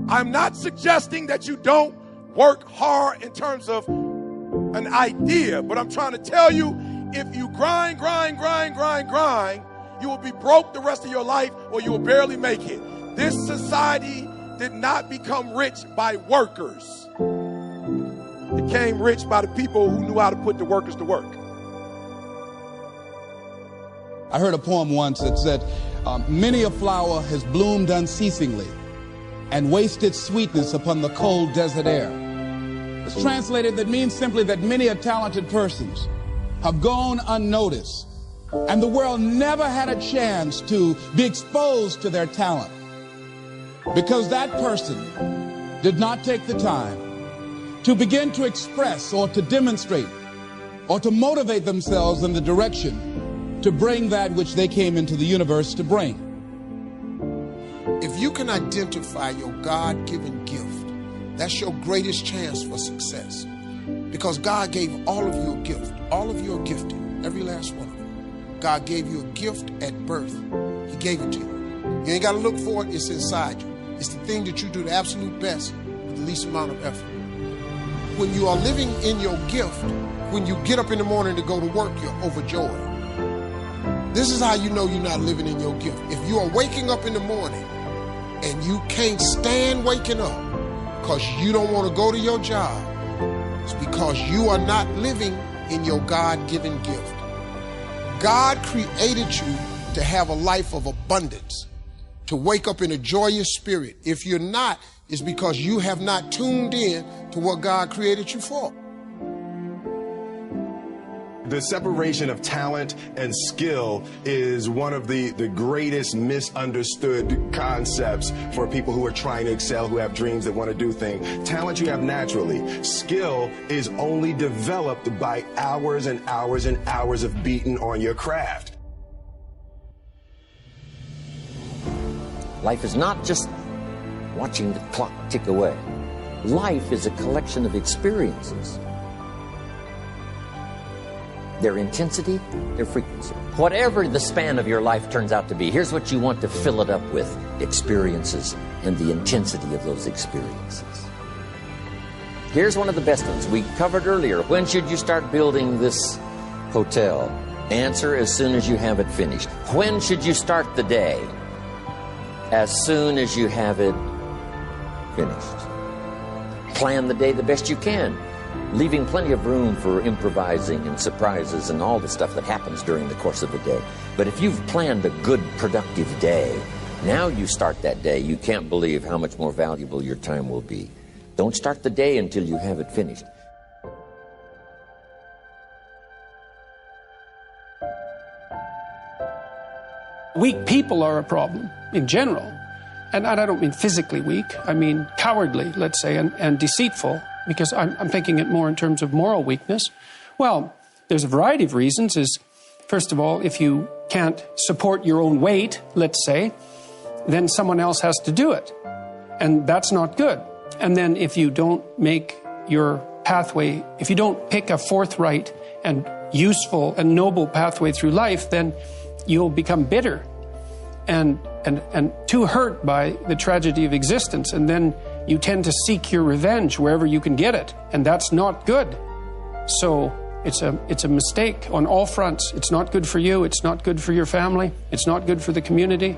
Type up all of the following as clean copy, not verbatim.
I'm not suggesting that you don't work hard in terms of an idea, but I'm trying to tell you, if you grind, you will be broke the rest of your life, or you will barely make it. This society did not become rich by workers. It became rich by the people who knew how to put the workers to work. I heard a poem once that said, many a flower has bloomed unceasingly and wasted sweetness upon the cold desert air. It's translated, that means simply that many a talented persons have gone unnoticed, and the world never had a chance to be exposed to their talent, because that person did not take the time to begin to express or to demonstrate or to motivate themselves in the direction to bring that which they came into the universe to bring. If you can identify your God-given gift, that's your greatest chance for success. Because God gave all of you a gift. All of you are gifted, every last one of you. God gave you a gift at birth. He gave it to you. You ain't got to look for it. It's inside you. It's the thing that you do the absolute best with the least amount of effort. When you are living in your gift, when you get up in the morning to go to work, you're overjoyed. This is how you know you're not living in your gift. If you are waking up in the morning and you can't stand waking up because you don't want to go to your job, it's because you are not living in your God-given gift. God created you to have a life of abundance, to wake up in a joyous spirit. If you're not, it's because you have not tuned in to what God created you for. The separation of talent and skill is one of the greatest misunderstood concepts for people who are trying to excel, who have dreams that want to do things. Talent you have naturally. Skill is only developed by hours and hours and hours of beating on your craft. Life is not just watching the clock tick away. Life is a collection of experiences. Their intensity, their frequency. Whatever the span of your life turns out to be, here's what you want to fill it up with: experiences and the intensity of those experiences. Here's one of the best ones we covered earlier. When should you start building this hotel? Answer: as soon as you have it finished. When should you start the day? As soon as you have it finished. Plan the day the best you can, leaving plenty of room for improvising and surprises and all the stuff that happens during the course of the day. But if you've planned a good, productive day, now you start that day, you can't believe how much more valuable your time will be. Don't start the day until you have it finished. Weak people are a problem in general. And I don't mean physically weak, I mean cowardly, let's say, and deceitful, because I'm thinking it more in terms of moral weakness. Well, there's a variety of reasons. First of all, if you can't support your own weight, let's say, then someone else has to do it. And that's not good. And then if you don't make your pathway, if you don't pick a forthright and useful and noble pathway through life, then you'll become bitter and too hurt by the tragedy of existence. And then you tend to seek your revenge wherever you can get it. And that's not good. So it's a mistake on all fronts. It's not good for you. It's not good for your family. It's not good for the community.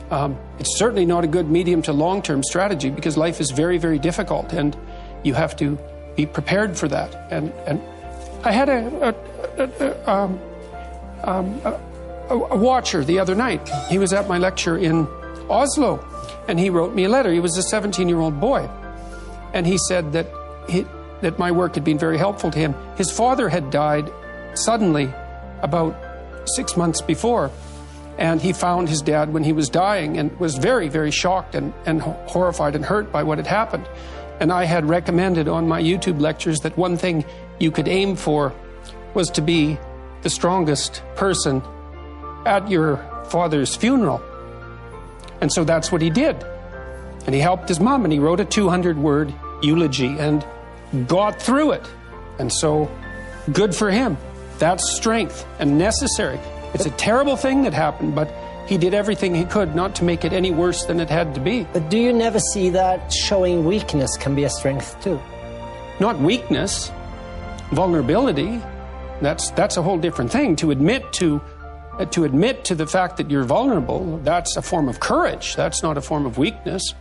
It's certainly not a good medium to long-term strategy, because life is very, very difficult and you have to be prepared for that. And I had a watcher the other night. He was at my lecture in Oslo, and he wrote me a letter. He was a 17-year-old boy, and he said that my work had been very helpful to him. His father had died suddenly about 6 months before, and he found his dad when he was dying and was very, very shocked and horrified and hurt by what had happened. And I had recommended on my YouTube lectures that one thing you could aim for was to be the strongest person at your father's funeral. And so that's what he did. And he helped his mom, and he wrote a 200-word eulogy and got through it. And so, good for him. That's strength and necessary. It's a terrible thing that happened, but he did everything he could not to make it any worse than it had to be. But do you never see that showing weakness can be a strength too? Not weakness, vulnerability. That's a whole different thing. To admit to the fact that you're vulnerable, that's a form of courage. That's not a form of weakness.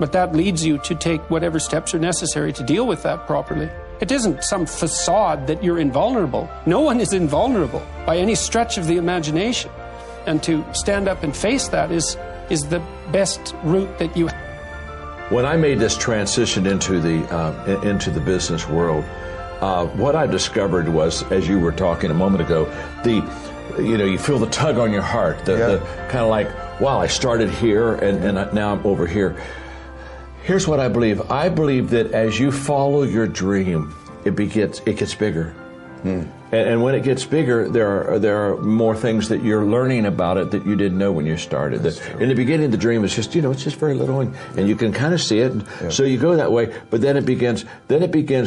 But that leads you to take whatever steps are necessary to deal with that properly. It isn't some facade that you're invulnerable. No one is invulnerable by any stretch of the imagination. And to stand up and face that is the best route that you have. When I made this transition into the business world, what I discovered was, as you were talking a moment ago, you feel the tug on your heart, the kind of like, wow, I started here and now I'm over here. Here's what I believe. I believe that as you follow your dream, it gets bigger. And when it gets bigger, there are more things that you're learning about it that you didn't know when you started. In the beginning, the dream is just, it's just very little, and you can kind of see it. So you go that way, but then it begins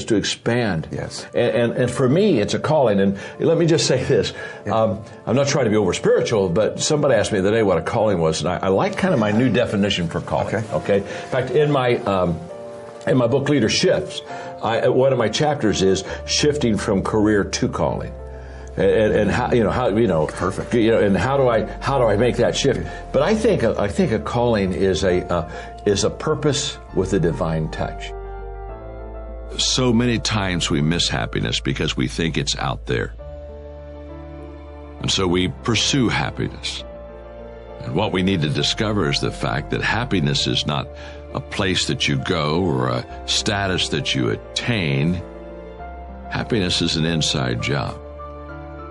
to expand. Yes. And for me, it's a calling. And let me just say this: I'm not trying to be over spiritual, but somebody asked me the other day what a calling was, and I like kind of my new definition for calling. Okay. In fact, in my book, Leader Shifts, one of my chapters is shifting from career to calling, and how perfect, and how do I make that shift? But I think a calling is a purpose with a divine touch. So many times we miss happiness because we think it's out there, and so we pursue happiness. And what we need to discover is the fact that happiness is not a place that you go or a status that you attain. Happiness is an inside job.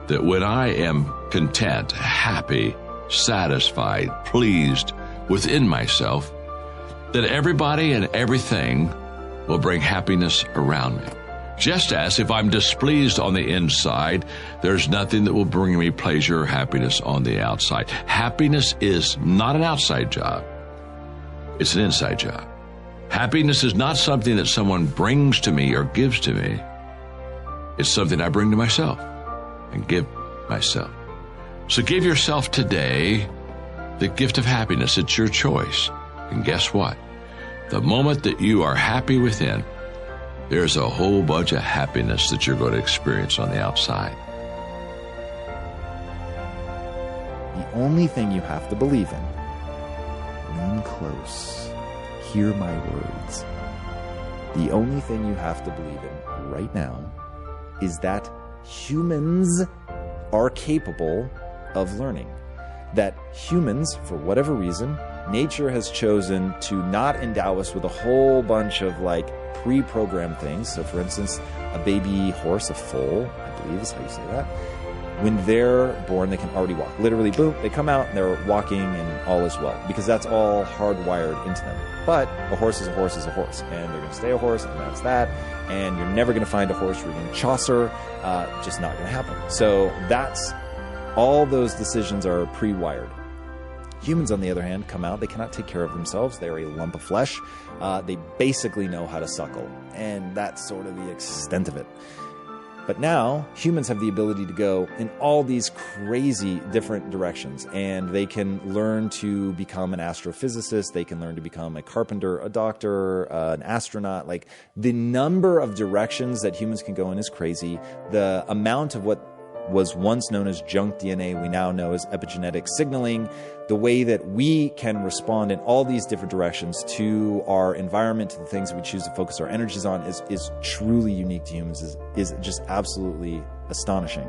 That when I am content, happy, satisfied, pleased within myself, that everybody and everything will bring happiness around me. Just as if I'm displeased on the inside, there's nothing that will bring me pleasure or happiness on the outside. Happiness is not an outside job. It's an inside job. Happiness is not something that someone brings to me or gives to me. It's something I bring to myself and give myself. So give yourself today the gift of happiness. It's your choice. And guess what? The moment that you are happy within, there's a whole bunch of happiness that you're going to experience on the outside. The only thing you have to believe in, lean close, hear my words. The only thing you have to believe in right now is that humans are capable of learning. That humans, for whatever reason, nature has chosen to not endow us with a whole bunch of pre-programmed things. So for instance, a baby horse, a foal, I believe is how you say that, when they're born, they can already walk. Literally, boom, they come out and they're walking and all is well, because that's all hardwired into them. But a horse is a horse is a horse, and they're going to stay a horse, and that's that. And you're never going to find a horse reading Chaucer, just not going to happen. So that's, all those decisions are pre-wired. Humans, on the other hand, come out, they cannot take care of themselves. They're a lump of flesh. They basically know how to suckle, and that's sort of the extent of it. But now, humans have the ability to go in all these crazy different directions, and they can learn to become an astrophysicist, they can learn to become a carpenter, a doctor, an astronaut. The number of directions that humans can go in is crazy. The amount of what was once known as junk DNA, we now know as epigenetic signaling. The way that we can respond in all these different directions to our environment, to the things that we choose to focus our energies on is truly unique to humans, is just absolutely astonishing.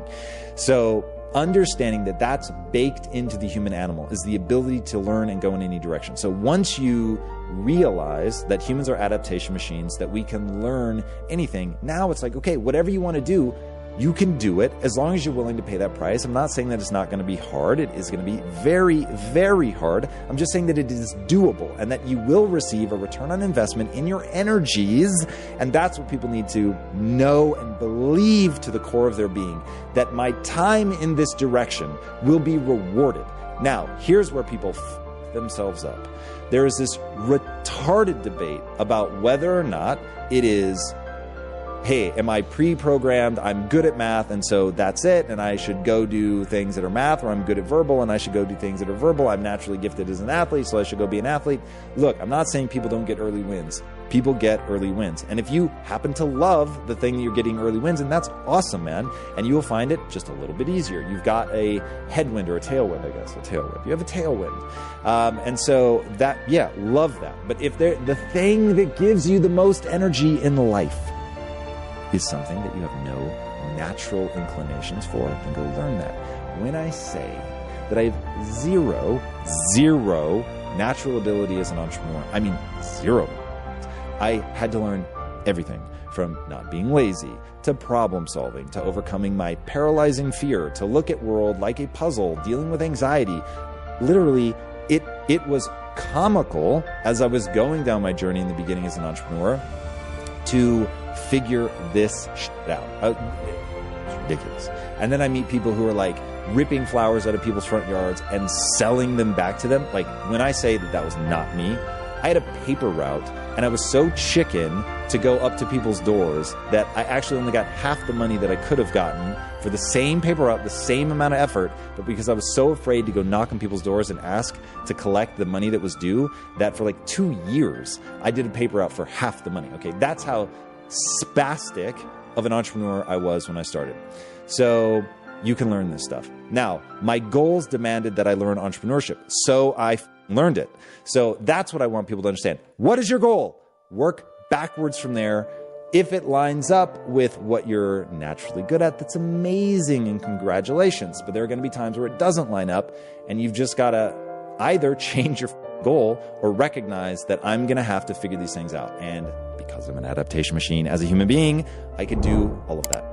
So understanding that that's baked into the human animal is the ability to learn and go in any direction. So once you realize that humans are adaptation machines, that we can learn anything, now it's like, okay, whatever you want to do, you can do it as long as you're willing to pay that price. I'm not saying that it's not going to be hard. It is going to be very, very hard. I'm just saying that it is doable and that you will receive a return on investment in your energies. And that's what people need to know and believe to the core of their being, that my time in this direction will be rewarded. Now, here's where people f themselves up. There is this retarded debate about whether or not it is hey, am I pre-programmed? I'm good at math, and so that's it, and I should go do things that are math, or I'm good at verbal, and I should go do things that are verbal. I'm naturally gifted as an athlete, so I should go be an athlete. Look, I'm not saying people don't get early wins. People get early wins. And if you happen to love the thing that you're getting early wins, and that's awesome, man. And you will find it just a little bit easier. You've got a headwind or a tailwind, I guess. A tailwind. You have a tailwind. And so that, yeah, love that. But if the thing that gives you the most energy in life is something that you have no natural inclinations for, then go learn that. When I say that I have zero natural ability as an entrepreneur, I mean zero. I had to learn everything from not being lazy to problem solving to overcoming my paralyzing fear to look at world like a puzzle, dealing with anxiety. Literally, it was comical as I was going down my journey in the beginning as an entrepreneur to figure this shit out. It's ridiculous. And then I meet people who are like ripping flowers out of people's front yards and selling them back to them. Like, when I say that was not me, I had a paper route, and I was so chicken to go up to people's doors that I actually only got half the money that I could have gotten for the same paper route, the same amount of effort, but because I was so afraid to go knock on people's doors and ask to collect the money that was due, that for like 2 years, I did a paper route for half the money. Okay, that's how spastic of an entrepreneur I was when I started. So you can learn this stuff. Now, my goals demanded that I learn entrepreneurship, so I learned it. So that's what I want people to understand. What is your goal? Work backwards from there. If it lines up with what you're naturally good at, that's amazing, and congratulations. But there are going to be times where it doesn't line up, and you've just got to either change your goal or recognize that I'm going to have to figure these things out. And because I'm an adaptation machine as a human being, I can do all of that.